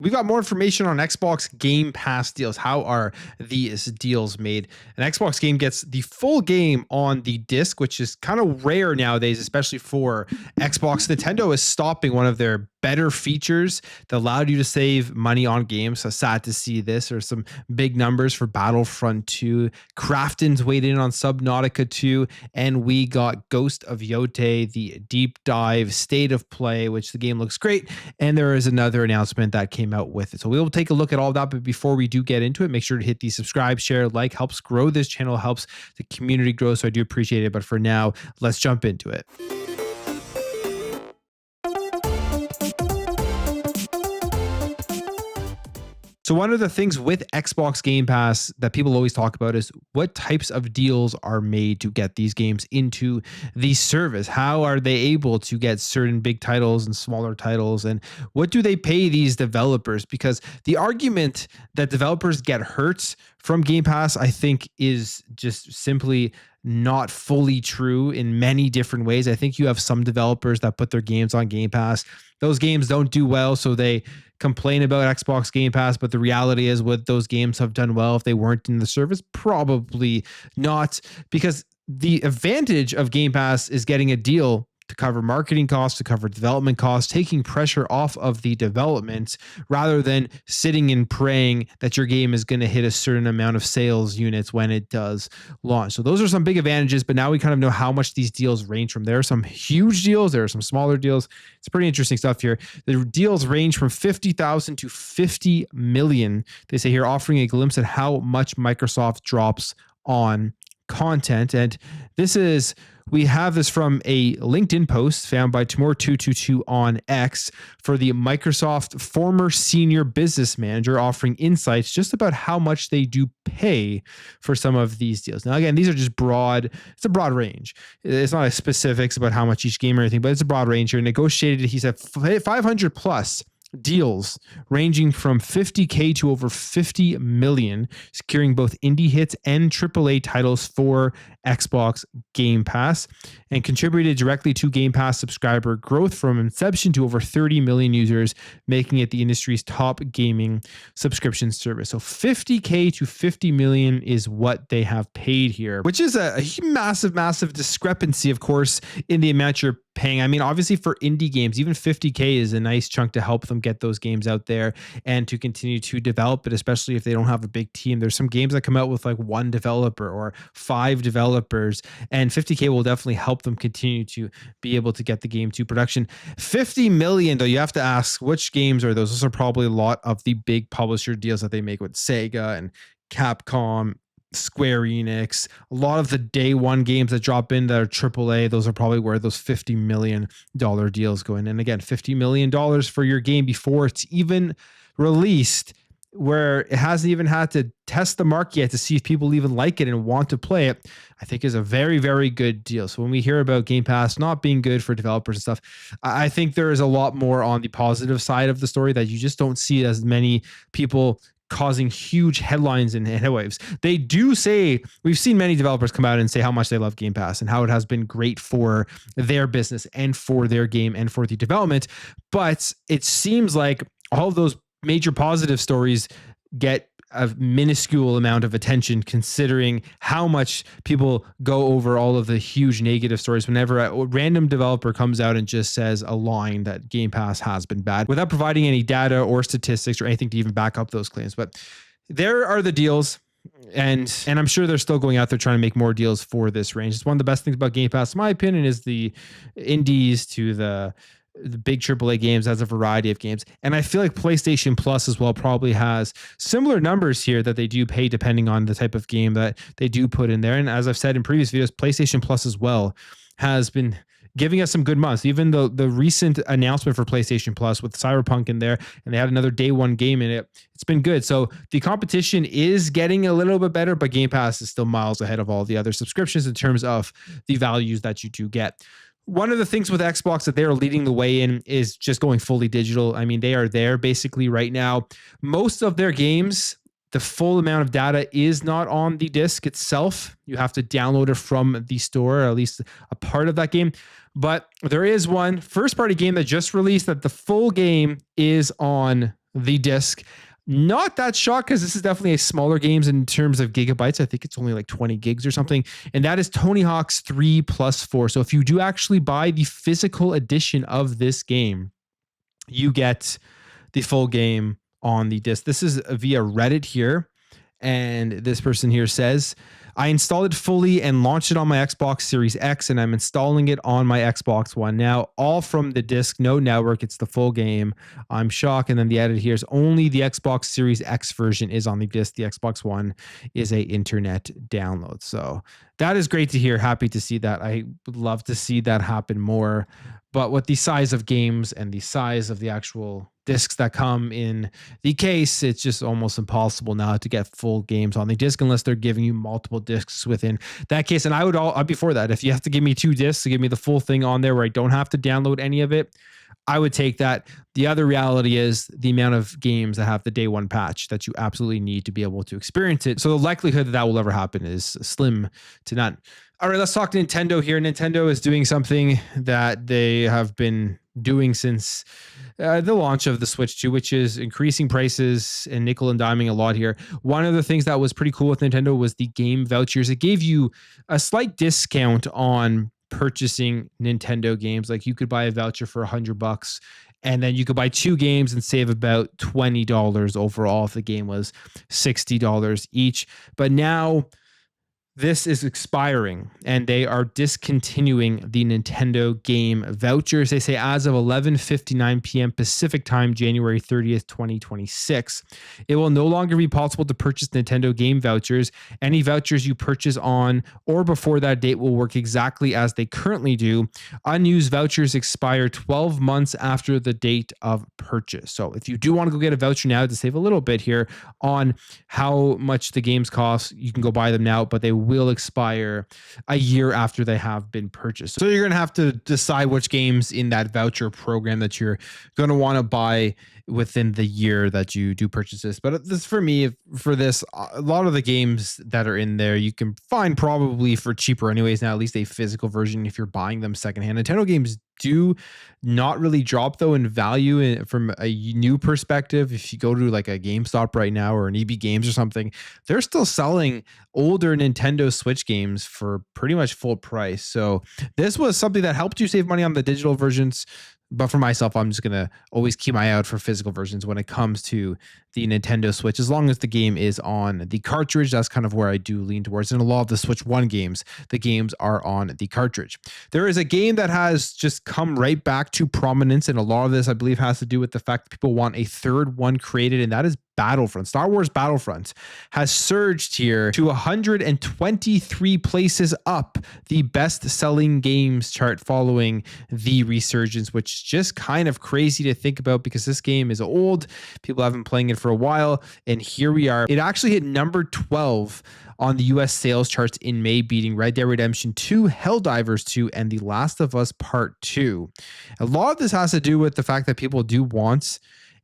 We've got more information on Xbox Game Pass deals. How are these deals made? An Xbox game gets the full game on the disc, which is kind of rare nowadays, especially for Xbox. Nintendo is stopping one of their better features that allowed you to save money on games. So sad to see this. There's some big numbers for Battlefront 2. Crafton's weighed in on Subnautica 2. And we got Ghost of Yotei, the deep dive state of play, which the game looks great. And there is another announcement that came out with it. So we will take a look at all that. But before we do get into it, make sure to hit the subscribe, share, like, helps grow this channel, helps the community grow. So I do appreciate it. But for now, let's jump into it. So one of the things with Xbox Game Pass that people always talk about is what types of deals are made to get these games into the service. How are they able to get certain big titles and smaller titles? And what do they pay these developers? Because the argument that developers get hurt from Game Pass, I think, is just simply not fully true in many different ways. I think you have some developers that put their games on Game Pass. Those games don't do well, so they complain about Xbox Game Pass, but the reality is, would those games have done well if they weren't in the service? Probably not, because the advantage of Game Pass is getting a deal to cover marketing costs, to cover development costs, taking pressure off of the development rather than sitting and praying that your game is going to hit a certain amount of sales units when it does launch. So those are some big advantages, but now we kind of know how much these deals range from. There are some huge deals, there are some smaller deals. It's pretty interesting stuff here. The deals range from 50,000 to 50 million. They say here, offering a glimpse at how much Microsoft drops on content. And we have this from a LinkedIn post found by Timur222 on X for the Microsoft former senior business manager, offering insights just about how much they do pay for some of these deals. Now, again, these are just broad. It's a broad range. It's not a specifics about how much each game or anything, but it's a broad range here. Negotiated, he said 500 plus deals ranging from 50K to over 50 million, securing both indie hits and AAA titles for Xbox Game Pass, and contributed directly to Game Pass subscriber growth from inception to over 30 million users, making it the industry's top gaming subscription service. So 50K to 50 million is what they have paid here, which is a massive discrepancy, of course, in the amount you're paying. I mean, obviously for indie games, even 50K is a nice chunk to help them get those games out there and to continue to develop it, especially if they don't have a big team. There's some games that come out with like one developer or 5 developers, and 50K will definitely help them continue to be able to get the game to production. 50 million, though, you have to ask, which games are those? Those are probably a lot of the big publisher deals that they make with Sega and Capcom, Square Enix. A lot of the day one games that drop in that are AAA, those are probably where those $50 million deals go in. And again, $50 million for your game before it's even released, where it hasn't even had to test the market yet to see if people even like it and want to play it, I think is a very, very good deal. So when we hear about Game Pass not being good for developers and stuff, I think there is a lot more on the positive side of the story that you just don't see as many people causing huge headlines and headwaves. They do say, we've seen many developers come out and say how much they love Game Pass and how it has been great for their business and for their game and for the development. But it seems like all of those major positive stories get a minuscule amount of attention, considering how much people go over all of the huge negative stories whenever a random developer comes out and just says a line that Game Pass has been bad without providing any data or statistics or anything to even back up those claims. But there are the deals. And I'm sure they're still going out there trying to make more deals for this range. It's one of the best things about Game Pass, in my opinion, is the indies to the big AAA games, has a variety of games. And I feel like PlayStation Plus as well probably has similar numbers here that they do pay depending on the type of game that they do put in there. And as I've said in previous videos, PlayStation Plus as well has been giving us some good months. Even the recent announcement for PlayStation Plus with Cyberpunk in there, and they had another day one game in it, it's been good. So the competition is getting a little bit better, but Game Pass is still miles ahead of all the other subscriptions in terms of the values that you do get. One of the things with Xbox that they're leading the way in is just going fully digital. I mean, they are there basically right now. Most of their games, the full amount of data is not on the disc itself. You have to download it from the store, or at least a part of that game. But there is one first-party game that just released that the full game is on the disc. Not that shocked because this is definitely a smaller games in terms of gigabytes. I think it's only like 20 gigs or something. And that is Tony Hawk's 3+4. So if you do actually buy the physical edition of this game, you get the full game on the disc. This is via Reddit here. And this person here says, I installed it fully and launched it on my Xbox Series X, and I'm installing it on my Xbox One now, all from the disc, no network. It's the full game. I'm shocked. And then the edit here is only the Xbox Series X version is on the disc. The Xbox One is a internet download. So that is great to hear. Happy to see that. I would love to see that happen more. But with the size of games and the size of the actual discs that come in the case, it's just almost impossible now to get full games on the disc unless they're giving you multiple discs within that case. And I'd be for that. If you have to give me 2 discs to give me the full thing on there where I don't have to download any of it, I would take that. The other reality is the amount of games that have the day one patch that you absolutely need to be able to experience it. So the likelihood that will ever happen is slim to none. All right, let's talk Nintendo here. Nintendo is doing something that they have been doing since the launch of the Switch 2, which is increasing prices and nickel and diming a lot here. One of the things that was pretty cool with Nintendo was the game vouchers. It gave you a slight discount on purchasing Nintendo games. Like you could buy a voucher for $100 and then you could buy 2 games and save about $20 overall if the game was $60 each. But now this is expiring and they are discontinuing the Nintendo game vouchers. They say as of 11:59 p.m. Pacific time, January 30th, 2026, it will no longer be possible to purchase Nintendo game vouchers. Any vouchers you purchase on or before that date will work exactly as they currently do. Unused vouchers expire 12 months after the date of purchase. So if you do want to go get a voucher now to save a little bit here on how much the games cost, you can go buy them now, but they will expire a year after they have been purchased. So you're going to have to decide which games in that voucher program that you're going to want to buy within the year that you do purchase this. But this, for me, for this, a lot of the games that are in there you can find probably for cheaper anyways now, at least a physical version if you're buying them secondhand. Nintendo games do not really drop though in value from a new perspective. If you go to like a GameStop right now or an EB Games or something, they're still selling older Nintendo Switch games for pretty much full price. So this was something that helped you save money on the digital versions. But for myself, I'm just going to always keep my eye out for physical versions when it comes to the Nintendo Switch. As long as the game is on the cartridge, that's kind of where I do lean towards. And a lot of the Switch 1 games, the games are on the cartridge. There is a game that has just come right back to prominence. And a lot of this, I believe, has to do with the fact that people want a third one created. And that is Battlefront. Star Wars Battlefront has surged here to 123 places up the best-selling games chart following the resurgence, which is just kind of crazy to think about because this game is old. People have been playing it for a while, and here we are. It actually hit number 12 on the US sales charts in May, beating Red Dead Redemption 2, Helldivers 2, and The Last of Us Part 2. A lot of this has to do with the fact that people do want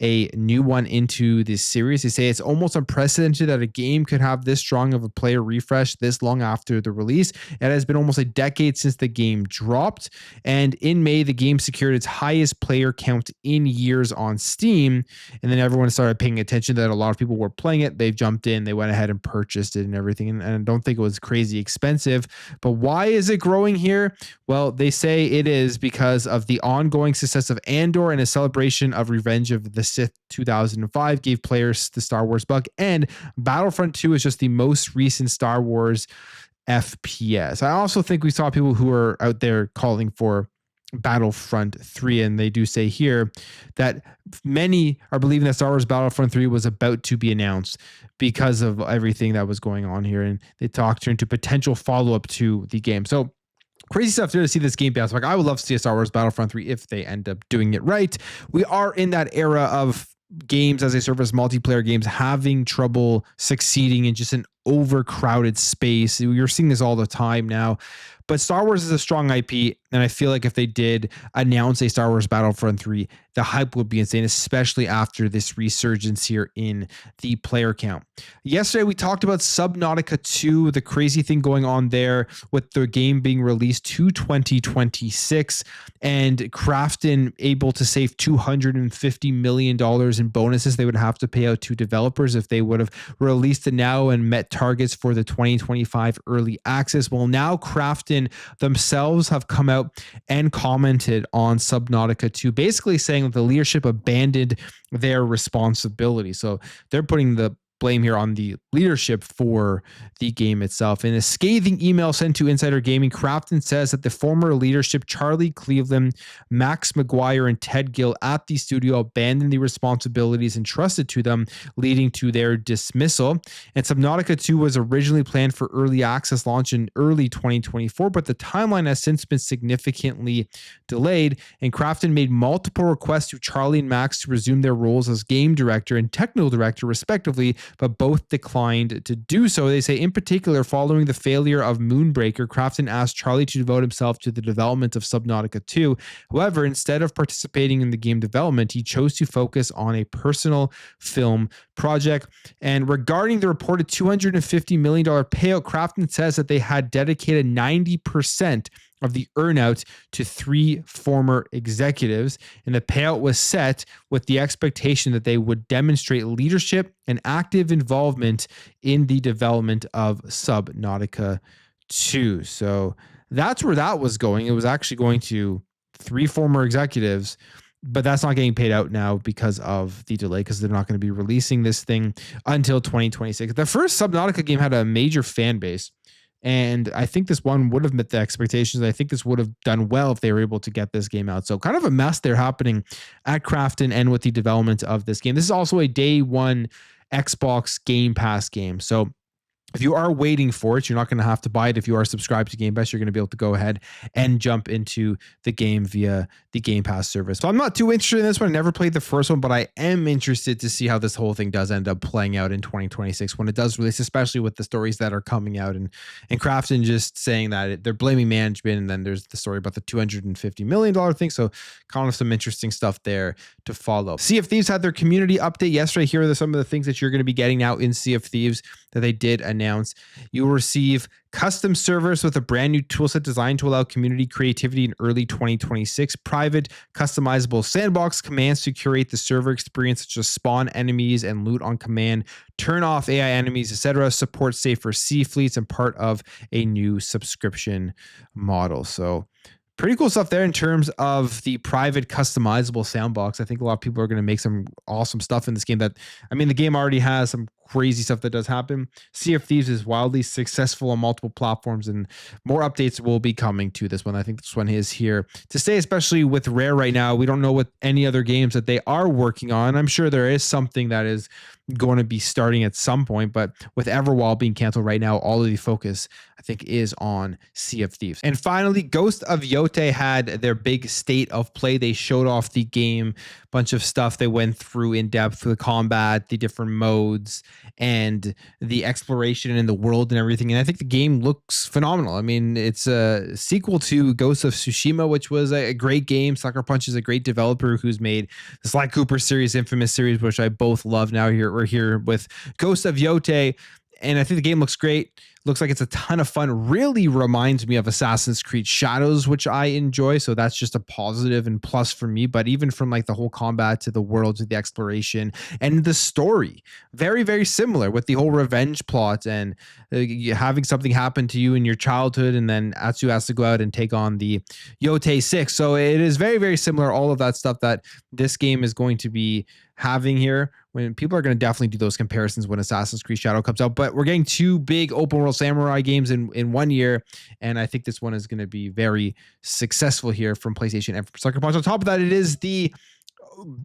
a new one into this series. They say it's almost unprecedented that a game could have this strong of a player refresh this long after the release. It has been almost a decade since the game dropped. And in May, the game secured its highest player count in years on Steam. And then everyone started paying attention that a lot of people were playing it. They've jumped in, they went ahead and purchased it and everything. And I don't think it was crazy expensive. But why is it growing here? Well, they say it is because of the ongoing success of Andor and a celebration of Revenge of the Sith 2005 gave players the Star Wars bug, and Battlefront 2 is just the most recent Star Wars FPS. I also think we saw people who are out there calling for Battlefront 3, and they do say here that many are believing that Star Wars Battlefront 3 was about to be announced because of everything that was going on here, and they talked into potential follow-up to the game. So crazy stuff there to see this game bounce back. I would love to see a Star Wars Battlefront 3 if they end up doing it right. We are in that era of games as a service, multiplayer games, having trouble succeeding in just an overcrowded space. You're seeing this all the time now. But Star Wars is a strong IP, and I feel like if they did announce a Star Wars Battlefront 3, the hype would be insane, especially after this resurgence here in the player count. Yesterday, we talked about Subnautica 2, the crazy thing going on there with the game being released to 2026, and Krafton able to save $250 million in bonuses they would have to pay out to developers if they would have released it now and met targets for the 2025 early access. Well, now Krafton themselves have come out and commented on Subnautica 2, basically saying that the leadership abandoned their responsibility. So they're putting the blame here on the leadership for the game itself. In a scathing email sent to Insider Gaming, Krafton says that the former leadership, Charlie Cleveland, Max McGuire, and Ted Gill at the studio abandoned the responsibilities entrusted to them, leading to their dismissal. And Subnautica 2 was originally planned for early access launch in early 2024, but the timeline has since been significantly delayed, and Krafton made multiple requests to Charlie and Max to resume their roles as game director and technical director, respectively, but both declined to do so. They say, in particular, following the failure of Moonbreaker, Krafton asked Charlie to devote himself to the development of Subnautica 2. However, instead of participating in the game development, he chose to focus on a personal film project. And regarding the reported $250 million payout, Krafton says that they had dedicated 90% of the earnout to 3 former executives, and the payout was set with the expectation that they would demonstrate leadership and active involvement in the development of Subnautica 2. So that's where that was going. It was actually going to 3 former executives, but that's not getting paid out now because of the delay, because they're not going to be releasing this thing until 2026. The first Subnautica game had a major fan base, and I think this one would have met the expectations. I think this would have done well if they were able to get this game out. So kind of a mess there happening at Krafton and with the development of this game. This is also a day one Xbox Game Pass game. So if you are waiting for it, you're not going to have to buy it. If you are subscribed to Game Pass, you're going to be able to go ahead and jump into the game via the Game Pass service. So I'm not too interested in this one. I never played the first one, but I am interested to see how this whole thing does end up playing out in 2026 when it does release, especially with the stories that are coming out. And Krafton just saying that they're blaming management. And then there's the story about the $250 million thing. So kind of some interesting stuff there to follow. Sea of Thieves had their community update yesterday. Here are some of the things that you're going to be getting now in Sea of Thieves that they did announce. You will receive custom servers with a brand new toolset designed to allow community creativity in early 2026. Private, customizable sandbox commands to curate the server experience, such as spawn enemies and loot on command, turn off AI enemies, etc. Support safer sea fleets, and part of a new subscription model. So pretty cool stuff there in terms of the private customizable sandbox. I think a lot of people are going to make some awesome stuff in this game that, I mean, the game already has some crazy stuff that does happen. Sea of Thieves is wildly successful on multiple platforms, and more updates will be coming to this one. I think this one is here to stay, especially with Rare right now. We don't know what any other games that they are working on. I'm sure there is something that is going to be starting at some point, but with Everwild being canceled right now, all of the focus, I think, is on Sea of Thieves. And finally, Ghost of Yotei had their big state of play. They showed off the game, bunch of stuff they went through in depth, the combat, the different modes, and the exploration in the world and everything. And I think the game looks phenomenal. I mean, it's a sequel to Ghost of Tsushima, which was a great game. Sucker Punch is a great developer who's made the Sly Cooper series, Infamous series, which I both love. Now we're here with Ghost of Yotei, and I think the game looks great. Looks like it's a ton of fun. Really reminds me of Assassin's Creed Shadows, which I enjoy. So that's just a positive and plus for me. But even from like the whole combat to the world to the exploration and the story, very, very similar with the whole revenge plot and having something happen to you in your childhood. And then Atsu has to go out and take on the Yotei 6. So it is very, very similar. All of that stuff that this game is going to be having here, when people are going to definitely do those comparisons when Assassin's Creed Shadow comes out. But we're getting 2 big open world samurai games in 1 year, and I think this one is going to be very successful here from PlayStation and from Sucker Punch. On top of that, it is the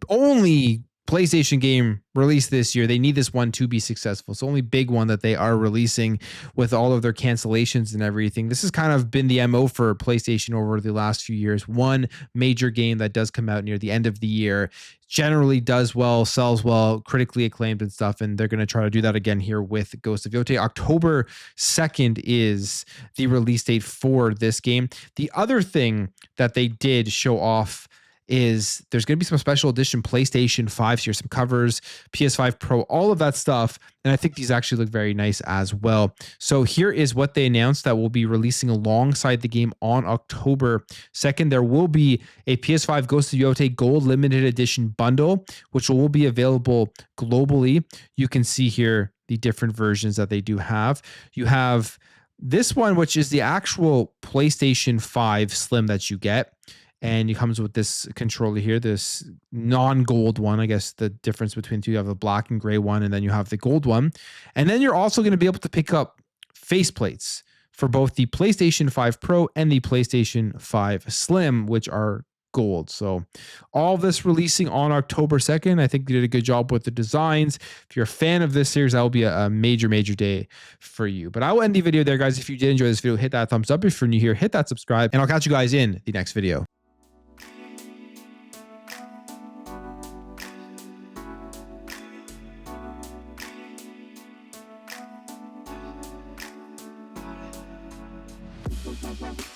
only PlayStation game released this year. They need this one to be successful. It's the only big one that they are releasing with all of their cancellations and everything. This has kind of been the MO for PlayStation over the last few years. One major game that does come out near the end of the year generally does well, sells well, critically acclaimed and stuff. And they're going to try to do that again here with Ghost of Yotei. October 2nd is the release date for this game. The other thing that they did show off is there's going to be some special edition PlayStation 5s here, some covers, PS5 Pro, all of that stuff. And I think these actually look very nice as well. So here is what they announced that will be releasing alongside the game on October 2nd. There will be a PS5 Ghost of Yotei Gold Limited Edition bundle, which will be available globally. You can see here the different versions that they do have. You have this one, which is the actual PlayStation 5 Slim that you get. And it comes with this controller here, this non-gold one. I guess the difference between two, you have a black and gray one, and then you have the gold one. And then you're also going to be able to pick up faceplates for both the PlayStation 5 Pro and the PlayStation 5 Slim, which are gold. So all of this releasing on October 2nd. I think they did a good job with the designs. If you're a fan of this series, that will be a major, major day for you. But I will end the video there, guys. If you did enjoy this video, hit that thumbs up. If you're new here, hit that subscribe, and I'll catch you guys in the next video. Bye.